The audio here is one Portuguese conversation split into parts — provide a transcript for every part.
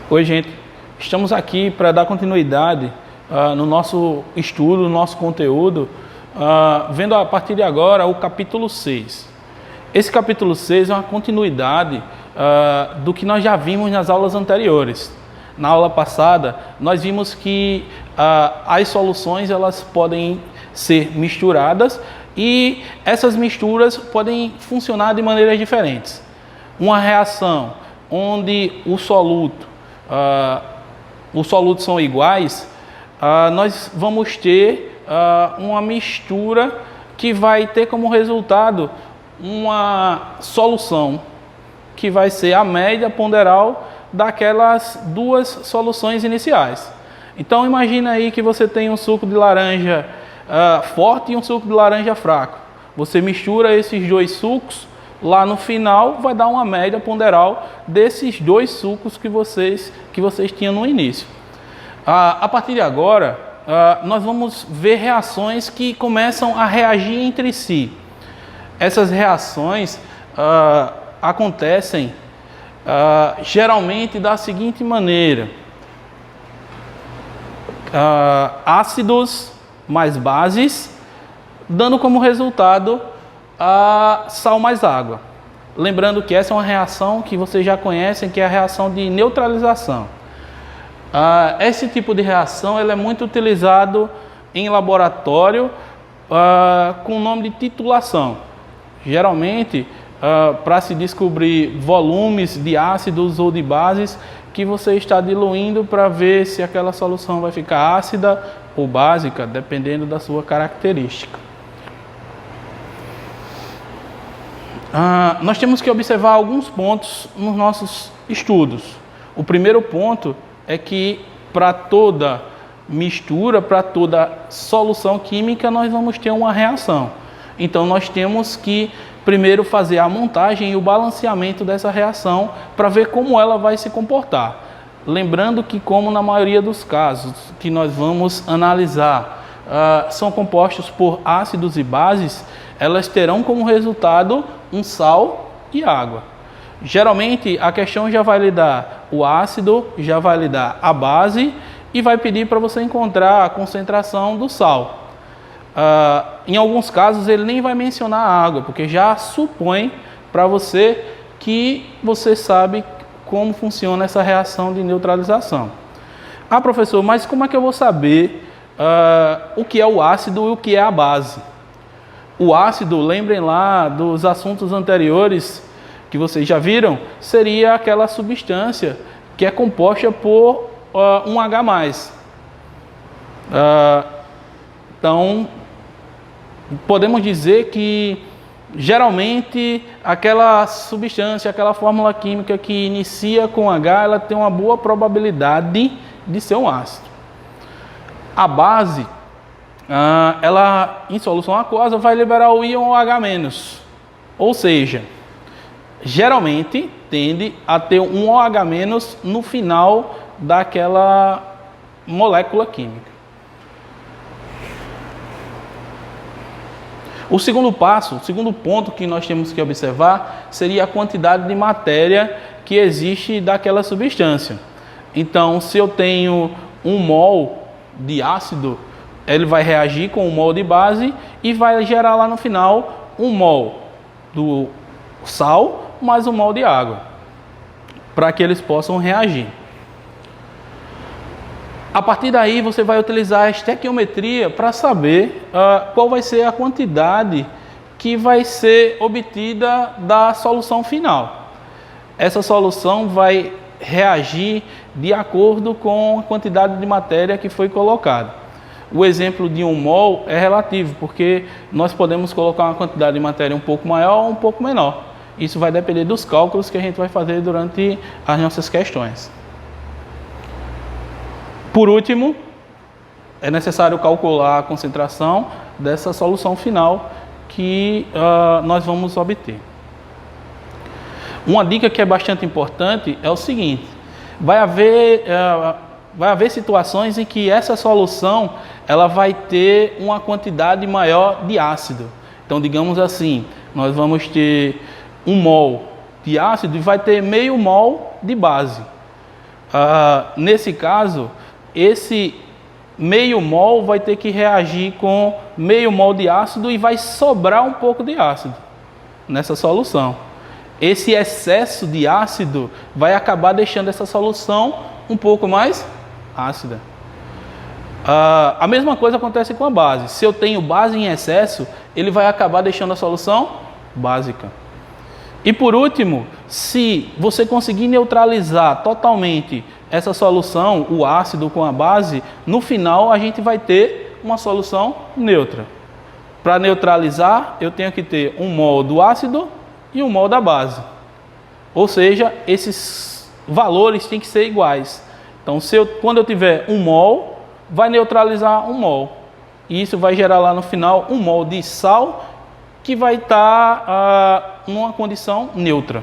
Oi, gente. Estamos aqui para dar continuidade no nosso estudo, no nosso conteúdo, vendo a partir de agora o capítulo 6. Esse capítulo 6 é uma continuidade do que nós já vimos nas aulas anteriores. Na aula passada, nós vimos que as soluções elas podem ser misturadas e essas misturas podem funcionar de maneiras diferentes. Uma reação onde os solutos são iguais, nós vamos ter uma mistura que vai ter como resultado uma solução que vai ser a média ponderal daquelas duas soluções iniciais. Então imagina aí que você tem um suco de laranja forte e um suco de laranja fraco. Você mistura esses dois sucos, lá no final vai dar uma média ponderal desses dois sucos que vocês tinham no início. A partir de agora, nós vamos ver reações que começam a reagir entre si. Essas reações acontecem geralmente da seguinte maneira: ácidos mais bases, dando como resultado sal mais água. Lembrando que essa é uma reação que vocês já conhecem, que é a reação de neutralização. Esse tipo de reação ele é muito utilizado em laboratório com o nome de titulação. Geralmente, para se descobrir volumes de ácidos ou de bases que você está diluindo para ver se aquela solução vai ficar ácida ou básica, dependendo da sua característica. Nós temos que observar alguns pontos nos nossos estudos. O primeiro ponto é que para toda mistura, para toda solução química, nós vamos ter uma reação. Então nós temos que primeiro fazer a montagem e o balanceamento dessa reação para ver como ela vai se comportar. Lembrando que, como na maioria dos casos que nós vamos analisar, são compostos por ácidos e bases, elas terão como resultado um sal e água. Geralmente a questão já vai lhe dar o ácido, já vai lhe dar a base e vai pedir para você encontrar a concentração do sal. Em alguns casos ele nem vai mencionar a água, porque já supõe para você que você sabe como funciona essa reação de neutralização. Professor, mas como é que eu vou saber o que é o ácido e o que é a base? O ácido, lembrem lá dos assuntos anteriores que vocês já viram, seria aquela substância que é composta por um H+. Então, podemos dizer que geralmente aquela substância, aquela fórmula química que inicia com H, ela tem uma boa probabilidade de ser um ácido. A base, ela em solução aquosa vai liberar o íon OH-, ou seja, geralmente tende a ter um OH- no final daquela molécula química. O segundo ponto que nós temos que observar seria a quantidade de matéria que existe daquela substância. Então, se eu tenho 1 mol de ácido, ele vai reagir com 1 mol de base e vai gerar lá no final 1 mol do sal mais 1 mol de água, para que eles possam reagir. A partir daí, você vai utilizar a estequiometria para saber qual vai ser a quantidade que vai ser obtida da solução final. Essa solução vai reagir de acordo com a quantidade de matéria que foi colocada. O exemplo de 1 mol é relativo, porque nós podemos colocar uma quantidade de matéria um pouco maior ou um pouco menor. Isso vai depender dos cálculos que a gente vai fazer durante as nossas questões. Por último, é necessário calcular a concentração dessa solução final que nós vamos obter. Uma dica que é bastante importante é o seguinte: vai haver situações em que essa solução ela vai ter uma quantidade maior de ácido. Então, digamos assim, nós vamos ter 1 mol de ácido e vai ter meio mol de base. Nesse caso, esse meio mol vai ter que reagir com meio mol de ácido e vai sobrar um pouco de ácido nessa solução. Esse excesso de ácido vai acabar deixando essa solução um pouco mais ácida. A mesma coisa acontece com a base. Se eu tenho base em excesso, ele vai acabar deixando a solução básica. E por último, se você conseguir neutralizar totalmente essa solução, o ácido com a base, no final a gente vai ter uma solução neutra. Para neutralizar, eu tenho que ter um mol do ácido e um mol da base. Ou seja, esses valores têm que ser iguais. Então, quando eu tiver um mol, vai neutralizar um mol. E isso vai gerar lá no final um mol de sal que vai estar numa condição neutra,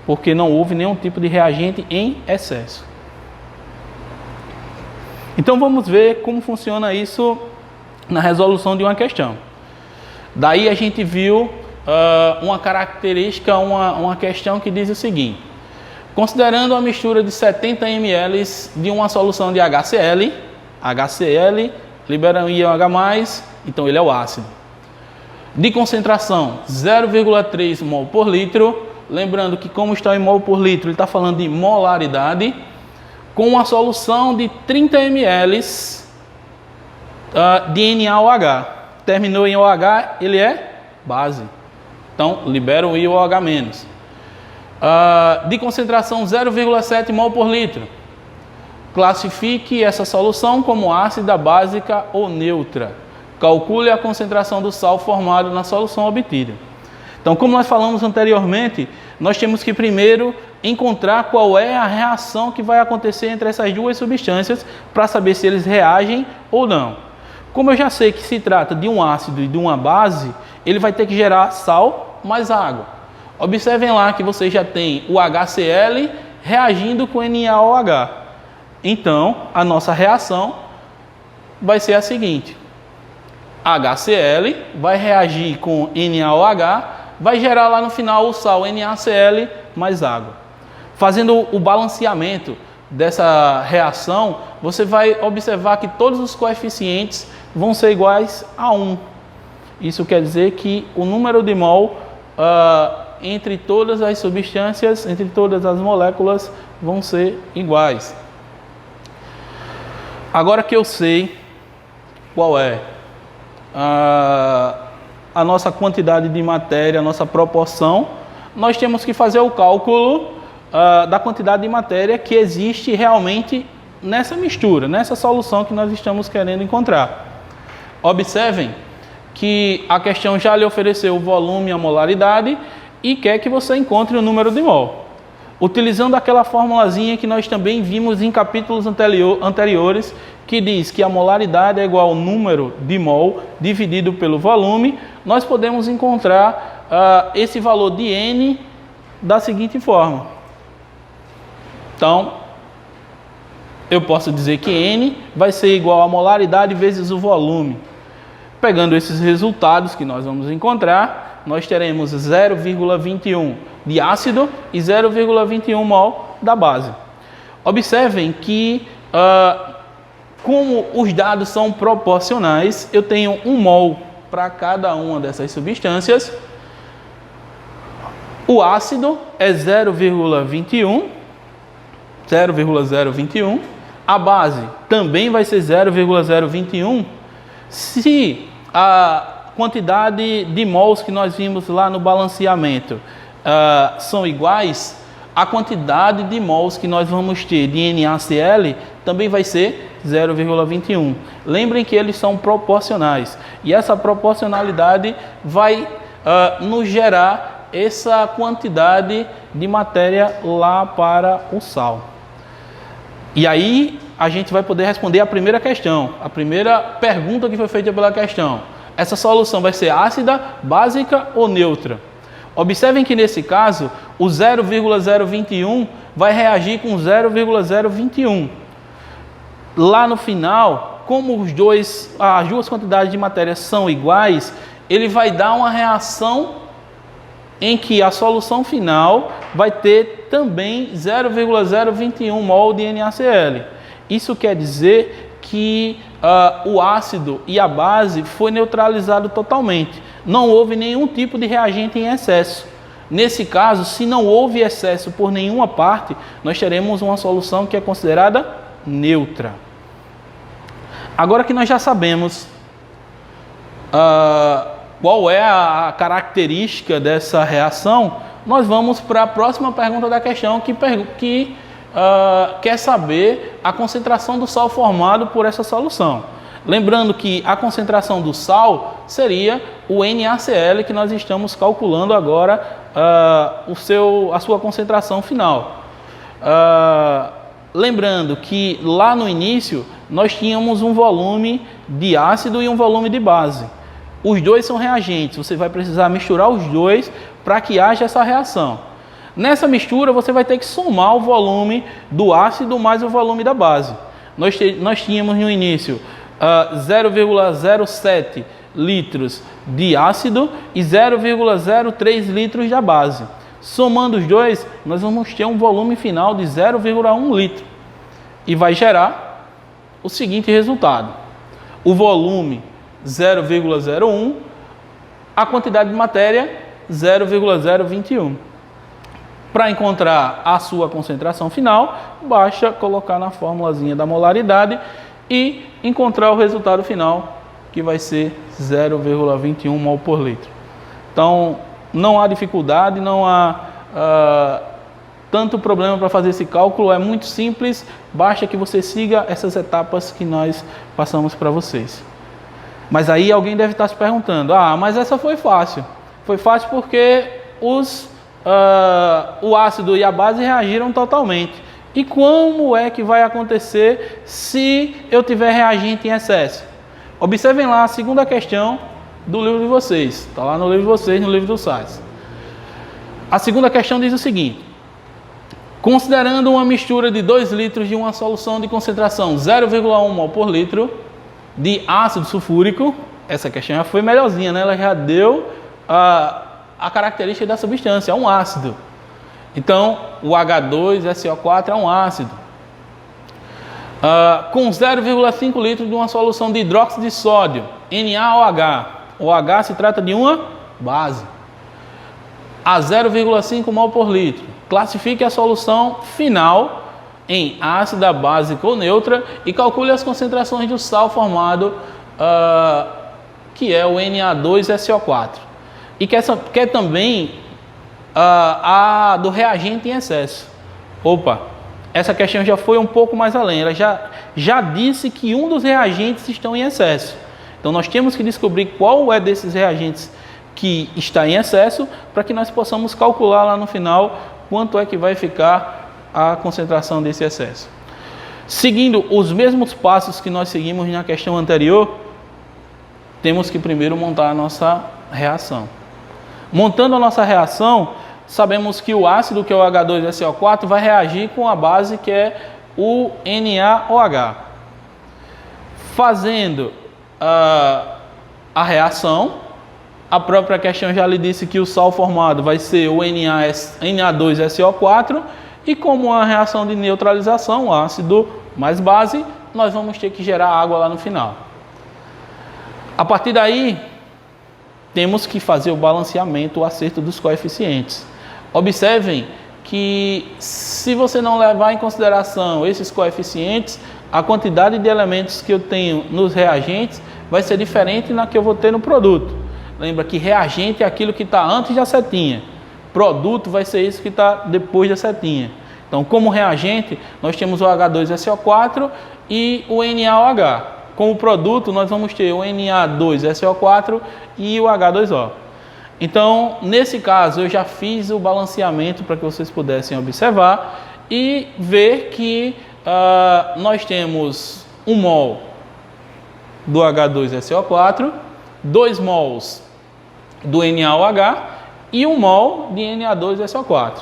porque não houve nenhum tipo de reagente em excesso. Então vamos ver como funciona isso na resolução de uma questão. Daí a gente viu uma característica, uma questão que diz o seguinte: considerando a mistura de 70 ml de uma solução de HCl, HCl libera um íon H+, então ele é o ácido, de concentração 0,3 mol por litro, lembrando que como está em mol por litro, ele está falando de molaridade, com uma solução de 30 ml de NaOH. Terminou em OH, ele é base, então libera o íon H-. De concentração 0,7 mol por litro, classifique essa solução como ácida, básica ou neutra. Calcule a concentração do sal formado na solução obtida. Então, como nós falamos anteriormente, nós temos que primeiro encontrar qual é a reação que vai acontecer entre essas duas substâncias para saber se eles reagem ou não. Como eu já sei que se trata de um ácido e de uma base, ele vai ter que gerar sal mais água. Observem lá que você já tem o HCl reagindo com NaOH. Então, a nossa reação vai ser a seguinte: HCl vai reagir com NaOH, vai gerar lá no final o sal NaCl mais água. Fazendo o balanceamento dessa reação, você vai observar que todos os coeficientes vão ser iguais a 1. Isso quer dizer que o número de mol entre todas as substâncias, entre todas as moléculas, vão ser iguais. Agora que eu sei qual é a nossa quantidade de matéria, a nossa proporção, nós temos que fazer o cálculo da quantidade de matéria que existe realmente nessa mistura, nessa solução que nós estamos querendo encontrar. Observem que a questão já lhe ofereceu o volume e a molaridade e quer que você encontre o número de mol. Utilizando aquela formulazinha que nós também vimos em capítulos anteriores, que diz que a molaridade é igual ao número de mol dividido pelo volume, nós podemos encontrar esse valor de N da seguinte forma. Então, eu posso dizer que N vai ser igual a molaridade vezes o volume. Pegando esses resultados que nós vamos encontrar, nós teremos 0,21 de ácido e 0,21 mol da base. Observem que, como os dados são proporcionais, eu tenho 1 mol para cada uma dessas substâncias. O ácido é 0,021, a base também vai ser 0,021. Se a quantidade de mols que nós vimos lá no balanceamento são iguais, a quantidade de mols que nós vamos ter de NaCl também vai ser 0,21. Lembrem que eles são proporcionais e essa proporcionalidade vai nos gerar essa quantidade de matéria lá para o sal. E aí a gente vai poder responder a primeira questão, a primeira pergunta que foi feita pela questão. Essa solução vai ser ácida, básica ou neutra? Observem que nesse caso, o 0,021 vai reagir com 0,021. Lá no final, como as duas quantidades de matéria são iguais, ele vai dar uma reação em que a solução final vai ter também 0,021 mol de NaCl. Isso quer dizer que o ácido e a base foi neutralizado totalmente. Não houve nenhum tipo de reagente em excesso. Nesse caso, se não houve excesso por nenhuma parte, nós teremos uma solução que é considerada neutra. Agora que nós já sabemos qual é a característica dessa reação, nós vamos para a próxima pergunta da questão, que quer saber a concentração do sal formado por essa solução. Lembrando que a concentração do sal seria o NaCl, que nós estamos calculando agora a sua concentração final. Lembrando que lá no início nós tínhamos um volume de ácido e um volume de base. Os dois são reagentes, você vai precisar misturar os dois para que haja essa reação. Nessa mistura você vai ter que somar o volume do ácido mais o volume da base. Nós tínhamos no início 0,07 litros de ácido e 0,03 litros da base. Somando os dois, nós vamos ter um volume final de 0,1 litro. E vai gerar o seguinte resultado. O volume 0,01, a quantidade de matéria 0,021. Para encontrar a sua concentração final, basta colocar na formulazinha da molaridade e encontrar o resultado final, que vai ser 0,21 mol por litro. Então, não há dificuldade, não há tanto problema para fazer esse cálculo, é muito simples, basta que você siga essas etapas que nós passamos para vocês. Mas aí alguém deve estar se perguntando, mas essa foi fácil. Foi fácil porque o ácido e a base reagiram totalmente. E como é que vai acontecer se eu tiver reagente em excesso? Observem lá a segunda questão do livro de vocês. Está lá no livro de vocês, no livro do sais. A segunda questão diz o seguinte: considerando uma mistura de 2 litros de uma solução de concentração 0,1 mol por litro de ácido sulfúrico, essa questão já foi melhorzinha, né? Ela já deu a característica da substância, é um ácido. Então, o H2SO4 é um ácido. Com 0,5 litros de uma solução de hidróxido de sódio, NaOH. O H se trata de uma base. A 0,5 mol por litro. Classifique a solução final em ácida, básica ou neutra e calcule as concentrações do sal formado, que é o Na2SO4. E quer também a do reagente em excesso. Essa questão já foi um pouco mais além. Ela já disse que um dos reagentes estão em excesso. Então nós temos que descobrir qual é desses reagentes que está em excesso para que nós possamos calcular lá no final quanto é que vai ficar a concentração desse excesso. Seguindo os mesmos passos que nós seguimos na questão anterior, temos que primeiro montar a nossa reação. Montando a nossa reação, sabemos que o ácido, que é o H2SO4, vai reagir com a base, que é o NaOH. Fazendo a reação, a própria questão já lhe disse que o sal formado vai ser o Na2SO4, e como a reação de neutralização, ácido mais base, nós vamos ter que gerar água lá no final. A partir daí, temos que fazer o balanceamento, o acerto dos coeficientes. Observem que se você não levar em consideração esses coeficientes, a quantidade de elementos que eu tenho nos reagentes vai ser diferente na que eu vou ter no produto. Lembra que reagente é aquilo que está antes da setinha. Produto vai ser isso que está depois da setinha. Então, como reagente, nós temos o H2SO4 e o NaOH. Como produto, nós vamos ter o Na2SO4 e o H2O. Então, nesse caso, eu já fiz o balanceamento para que vocês pudessem observar e ver que nós temos 1 mol do H2SO4, 2 mols do NaOH e 1 mol de Na2SO4.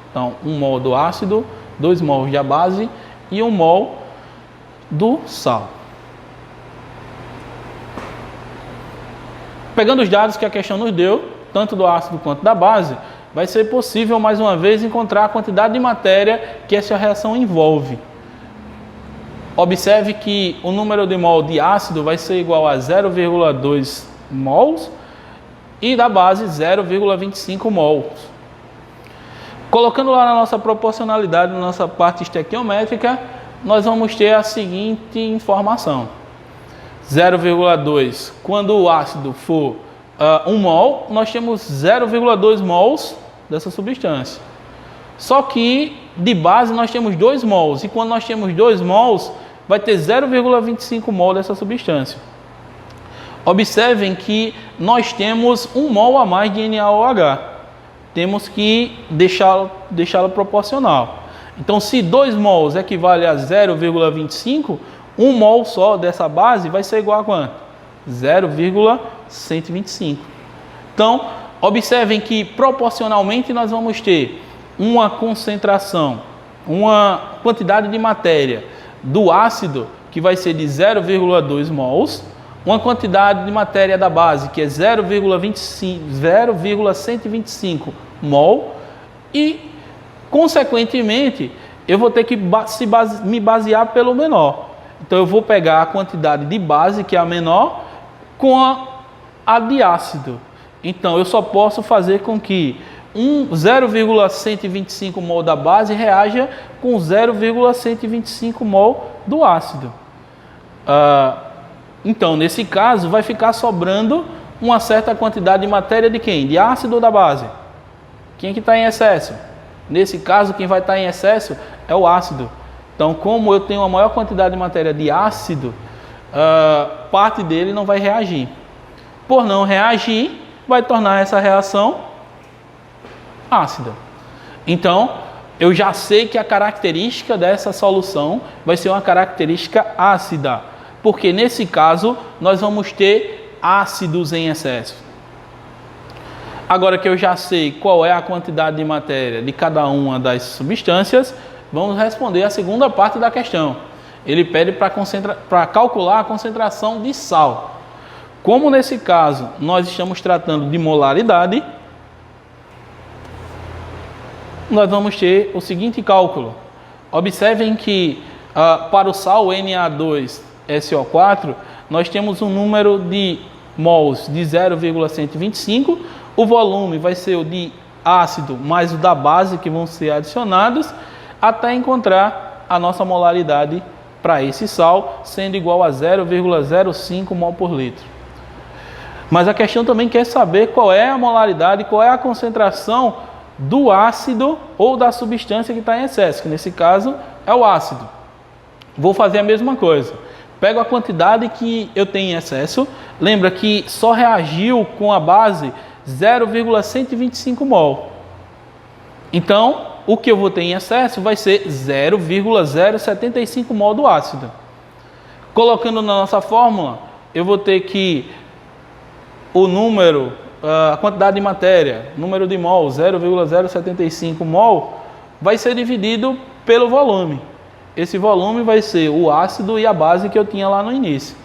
Então, 1 mol do ácido, 2 mols da base e 1 mol do sal. Pegando os dados que a questão nos deu, tanto do ácido quanto da base, vai ser possível, mais uma vez, encontrar a quantidade de matéria que essa reação envolve. Observe que o número de mol de ácido vai ser igual a 0,2 mols e da base 0,25 mols. Colocando lá na nossa proporcionalidade, na nossa parte estequiométrica, nós vamos ter a seguinte informação. 0,2, quando o ácido for 1 mol, nós temos 0,2 mols dessa substância. Só que de base nós temos 2 mols, e quando nós temos 2 mols, vai ter 0,25 mol dessa substância. Observem que nós temos 1 mol a mais de NaOH. Temos que deixá-lo proporcional. Então, se 2 mols equivale a 0,25, 1 mol só dessa base vai ser igual a quanto? 0,125. Então, observem que proporcionalmente nós vamos ter uma concentração, uma quantidade de matéria do ácido que vai ser de 0,2 mols, uma quantidade de matéria da base que é 0,125 mol e, consequentemente, eu vou ter que me basear pelo menor. Então, eu vou pegar a quantidade de base, que é a menor, com a de ácido. Então, eu só posso fazer com que 0,125 mol da base reaja com 0,125 mol do ácido. Então, nesse caso, vai ficar sobrando uma certa quantidade de matéria de quem? De ácido ou da base? Quem que está em excesso? Nesse caso, quem vai estar em excesso é o ácido. Então, como eu tenho uma maior quantidade de matéria de ácido, parte dele não vai reagir. Por não reagir, vai tornar essa reação ácida. Então, eu já sei que a característica dessa solução vai ser uma característica ácida, porque nesse caso nós vamos ter ácidos em excesso. Agora que eu já sei qual é a quantidade de matéria de cada uma das substâncias, vamos responder a segunda parte da questão. Ele pede para calcular a concentração de sal. Como nesse caso nós estamos tratando de molaridade, nós vamos ter o seguinte cálculo. Observem que para o sal Na2SO4, nós temos um número de mols de 0,125, o volume vai ser o de ácido mais o da base que vão ser adicionados, até encontrar a nossa molaridade para esse sal, sendo igual a 0,05 mol por litro. Mas a questão também quer saber qual é a molaridade, qual é a concentração do ácido ou da substância que está em excesso, que nesse caso é o ácido. Vou fazer a mesma coisa. Pego a quantidade que eu tenho em excesso, lembra que só reagiu com a base 0,125 mol. Então, o que eu vou ter em excesso vai ser 0,075 mol do ácido. Colocando na nossa fórmula, eu vou ter que o número, a quantidade de matéria, número de mol, 0,075 mol, vai ser dividido pelo volume. Esse volume vai ser o ácido e a base que eu tinha lá no início.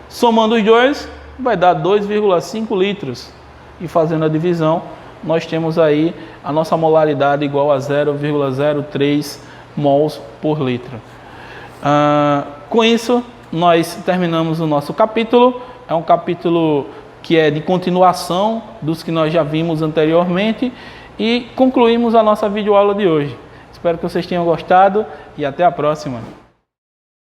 Somando os dois, vai dar 2,5 litros. E fazendo a divisão, nós temos aí a nossa molaridade igual a 0,03 mols por litro. Com isso, nós terminamos o nosso capítulo. É um capítulo que é de continuação dos que nós já vimos anteriormente e concluímos a nossa videoaula de hoje. Espero que vocês tenham gostado e até a próxima.